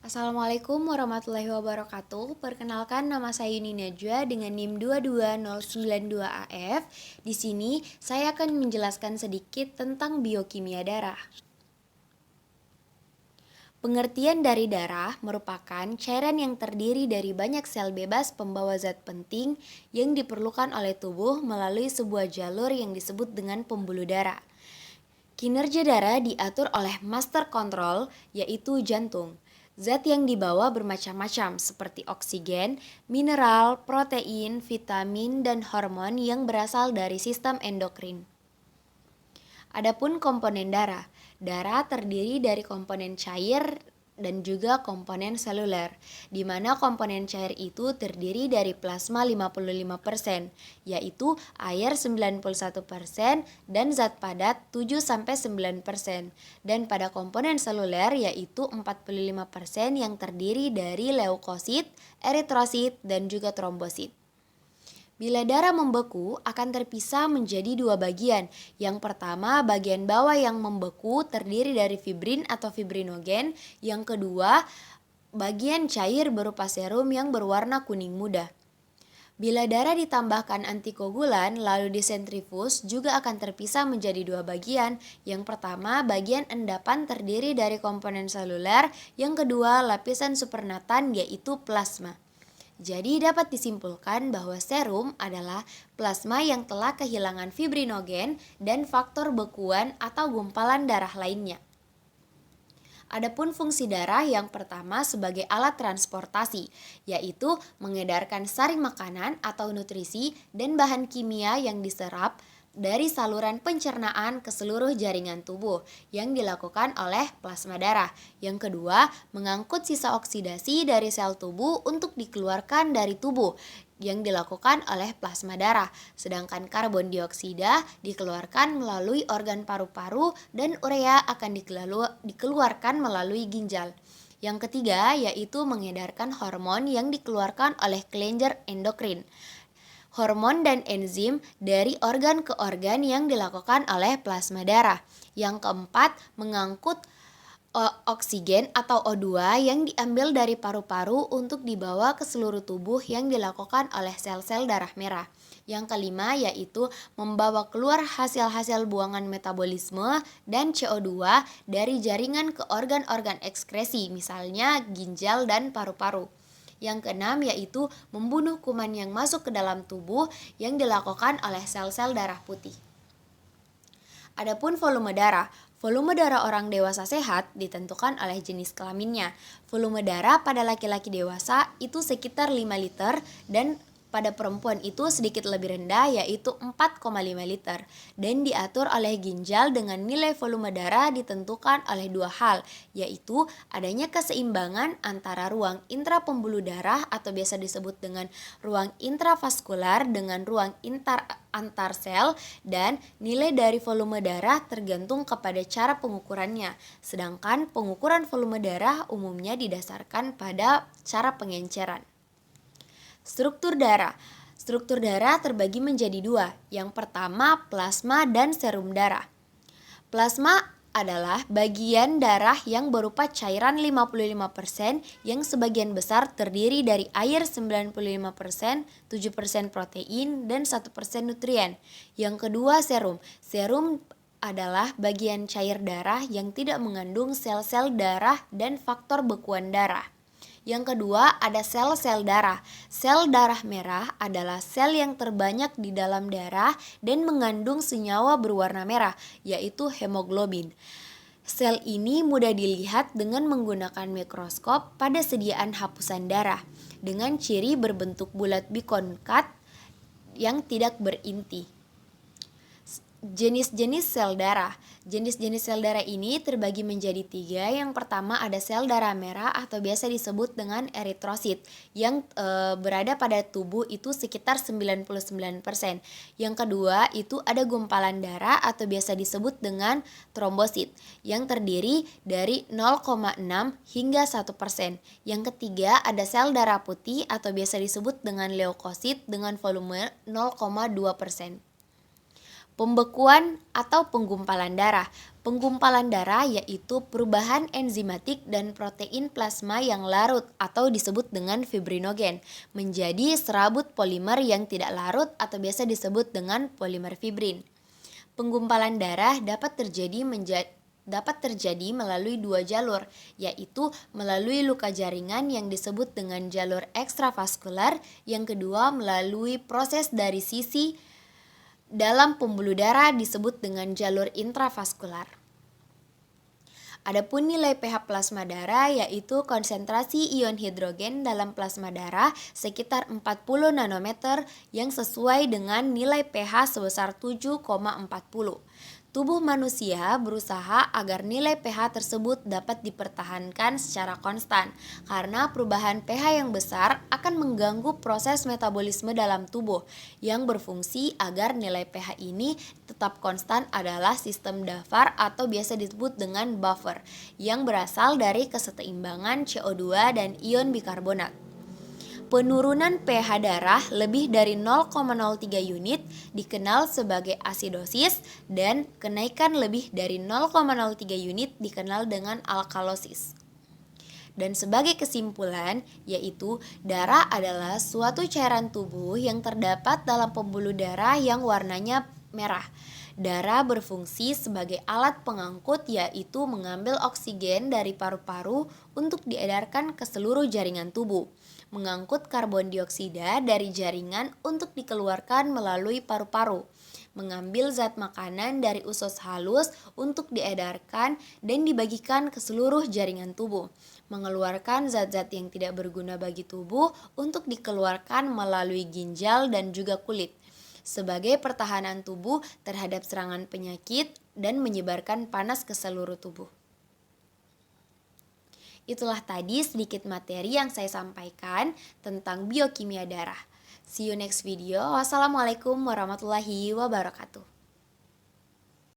Assalamualaikum warahmatullahi wabarakatuh. Perkenalkan, nama saya Yuni Najwa dengan NIM 22092AF. Di sini saya akan menjelaskan sedikit tentang biokimia darah. Pengertian dari darah merupakan cairan yang terdiri dari banyak sel bebas pembawa zat penting yang diperlukan oleh tubuh melalui sebuah jalur yang disebut dengan pembuluh darah. Kinerja darah diatur oleh master control, yaitu jantung. Zat yang dibawa bermacam-macam seperti oksigen, mineral, protein, vitamin, dan hormon yang berasal dari sistem endokrin. Adapun komponen darah. Darah terdiri dari komponen cair dan juga komponen seluler, di mana komponen cair itu terdiri dari plasma 55%, yaitu air 91% dan zat padat 7-9%. Dan pada komponen seluler yaitu 45% yang terdiri dari leukosit, eritrosit, dan juga trombosit. Bila darah membeku akan terpisah menjadi dua bagian. Yang pertama, bagian bawah yang membeku terdiri dari fibrin atau fibrinogen. Yang kedua, bagian cair berupa serum yang berwarna kuning muda. Bila darah ditambahkan antikoagulan lalu disentrifus juga akan terpisah menjadi dua bagian. Yang pertama, bagian endapan terdiri dari komponen seluler. Yang kedua, lapisan supernatan yaitu plasma. Jadi dapat disimpulkan bahwa serum adalah plasma yang telah kehilangan fibrinogen dan faktor bekuan atau gumpalan darah lainnya. Adapun fungsi darah yang pertama sebagai alat transportasi, yaitu mengedarkan sari makanan atau nutrisi dan bahan kimia yang diserap dari saluran pencernaan ke seluruh jaringan tubuh yang dilakukan oleh plasma darah. Yang kedua, mengangkut sisa oksidasi dari sel tubuh untuk dikeluarkan dari tubuh yang dilakukan oleh plasma darah. Sedangkan karbon dioksida dikeluarkan melalui organ paru-paru dan urea akan dikeluarkan melalui ginjal. Yang ketiga yaitu mengedarkan hormon yang dikeluarkan oleh kelenjar endokrin. Hormon dan enzim dari organ ke organ yang dilakukan oleh plasma darah. Yang keempat, mengangkut oksigen atau O2 yang diambil dari paru-paru untuk dibawa ke seluruh tubuh yang dilakukan oleh sel-sel darah merah. Yang kelima yaitu membawa keluar hasil-hasil buangan metabolisme dan CO2 dari jaringan ke organ-organ ekskresi, misalnya ginjal dan paru-paru. Yang keenam yaitu membunuh kuman yang masuk ke dalam tubuh yang dilakukan oleh sel-sel darah putih. Adapun volume darah. Volume darah orang dewasa sehat ditentukan oleh jenis kelaminnya. Volume darah pada laki-laki dewasa itu sekitar 5 liter dan pada perempuan itu sedikit lebih rendah yaitu 4,5 liter dan diatur oleh ginjal dengan nilai volume darah ditentukan oleh dua hal, yaitu adanya keseimbangan antara ruang intrapembuluh darah atau biasa disebut dengan ruang intravaskular dengan ruang antar sel, dan nilai dari volume darah tergantung kepada cara pengukurannya. Sedangkan pengukuran volume darah umumnya didasarkan pada cara pengenceran. Struktur darah. Struktur darah terbagi menjadi dua. Yang pertama, plasma dan serum darah. Plasma adalah bagian darah yang berupa cairan 55% yang sebagian besar terdiri dari air 95%, 7% protein, dan 1% nutrien. Yang kedua, serum. Serum adalah bagian cair darah yang tidak mengandung sel-sel darah dan faktor bekuan darah. Yang kedua ada sel-sel darah. Sel darah merah adalah sel yang terbanyak di dalam darah dan mengandung senyawa berwarna merah, yaitu hemoglobin. Sel ini mudah dilihat dengan menggunakan mikroskop pada sediaan hapusan darah, dengan ciri berbentuk bulat bikonkat yang tidak berinti. Jenis-jenis sel darah. Jenis-jenis sel darah ini terbagi menjadi tiga. Yang pertama ada sel darah merah atau biasa disebut dengan eritrosit yang berada pada tubuh itu sekitar 99%. Yang kedua itu ada gumpalan darah atau biasa disebut dengan trombosit yang terdiri dari 0,6 hingga 1%. Yang ketiga ada sel darah putih atau biasa disebut dengan leukosit dengan volume 0,2%. Pembekuan atau penggumpalan darah. Penggumpalan darah yaitu perubahan enzimatik dan protein plasma yang larut atau disebut dengan fibrinogen menjadi serabut polimer yang tidak larut atau biasa disebut dengan polimer fibrin. Penggumpalan darah dapat terjadi melalui dua jalur, yaitu melalui luka jaringan yang disebut dengan jalur ekstravaskular, yang kedua melalui proses dari sisi dalam pembuluh darah disebut dengan jalur intravaskular. Adapun nilai pH plasma darah yaitu konsentrasi ion hidrogen dalam plasma darah sekitar 40 nanometer yang sesuai dengan nilai pH sebesar 7,40. Tubuh manusia berusaha agar nilai pH tersebut dapat dipertahankan secara konstan karena perubahan pH yang besar akan mengganggu proses metabolisme dalam tubuh. Yang berfungsi agar nilai pH ini tetap konstan adalah sistem Dafar atau biasa disebut dengan buffer yang berasal dari keseimbangan CO2 dan ion bikarbonat. Penurunan pH darah lebih dari 0,03 unit dikenal sebagai asidosis dan kenaikan lebih dari 0,03 unit dikenal dengan alkalosis. Dan sebagai kesimpulan, yaitu darah adalah suatu cairan tubuh yang terdapat dalam pembuluh darah yang warnanya merah. Darah berfungsi sebagai alat pengangkut yaitu mengambil oksigen dari paru-paru untuk diedarkan ke seluruh jaringan tubuh, mengangkut karbon dioksida dari jaringan untuk dikeluarkan melalui paru-paru, mengambil zat makanan dari usus halus untuk diedarkan dan dibagikan ke seluruh jaringan tubuh, mengeluarkan zat-zat yang tidak berguna bagi tubuh untuk dikeluarkan melalui ginjal dan juga kulit, sebagai pertahanan tubuh terhadap serangan penyakit dan menyebarkan panas ke seluruh tubuh. Itulah tadi sedikit materi yang saya sampaikan tentang biokimia darah. See you next video. Wassalamualaikum warahmatullahi wabarakatuh.